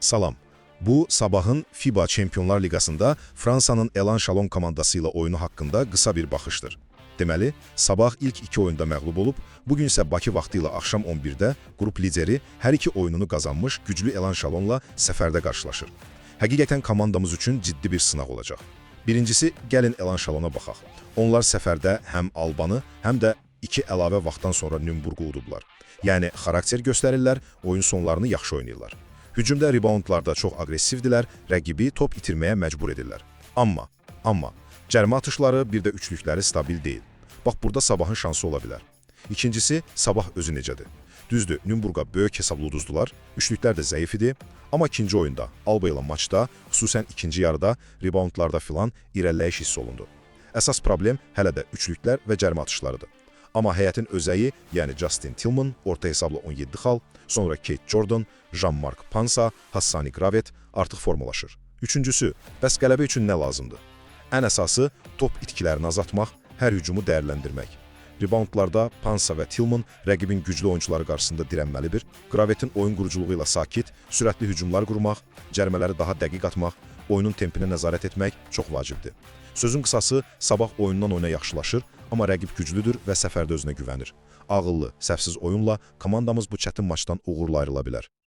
Salam. Bu, Sabahın FIBA Çempionlar Liqasında Fransanın Elan Şalon komandası ilə oyunu haqqında qısa bir baxışdır. Deməli, Sabah ilk iki oyunda məğlub olub, bugün isə Bakı vaxtı ilə axşam 11-də qrup lideri hər iki oyununu qazanmış güclü Elan Şalonla səfərdə qarşılaşır. Həqiqətən komandamız üçün ciddi bir sınaq olacaq. Birincisi, gəlin Elan Şalona baxaq. Onlar səfərdə həm Albanı, həm də iki əlavə vaxtdan sonra Nümburqu udublar. Yəni, xarakter göstərirlər, oyun sonlarını yaxşı oynayırlar. Hücumda reboundlarda çox aqressivdilər, rəqibi top itirməyə məcbur edirlər. Amma, cərmə atışları, bir də üçlükləri stabil deyil. Bax, burada Sabahın şansı ola bilər. İkincisi, Sabah özü necədir? Düzdür, Nümburqa böyük hesablı uduzdular, üçlüklər də zəif idi, amma ikinci oyunda, Alba ilə maçda, xüsusən ikinci yarıda, reboundlarda filan irəliləyiş hiss olundu. Əsas problem hələ də üçlüklər və cərmə atışlarıdır. Amma həyətin özəyi, yəni Justin Tillman, orta hesabla 17 xal, sonra Kate Jordan, Jean-Marc Pansa, Hassani Gravet artıq formalaşır. Üçüncüsü, bəs qələbə üçün nə lazımdır? Ən əsası, top itkilərini azaltmaq, hər hücumu dəyərləndirmək. Reboundlarda Pansa və Tillman rəqibin güclü oyuncuları qarşısında dirənməlidir. Gravet'in oyun quruculuğu ilə sakit, sürətli hücumlar qurmaq, cərmələri daha dəqiq atmaq, oyunun tempinə nəzarət etmək çox vacibdir. Sözün qısası, Sabah oyundan oyuna yaxşılaşır, amma rəqib güclüdür və səfərdə özünə güvənir. Ağıllı, səhvsiz oyunla komandamız bu çətin maçdan uğurla ayrıla bilər.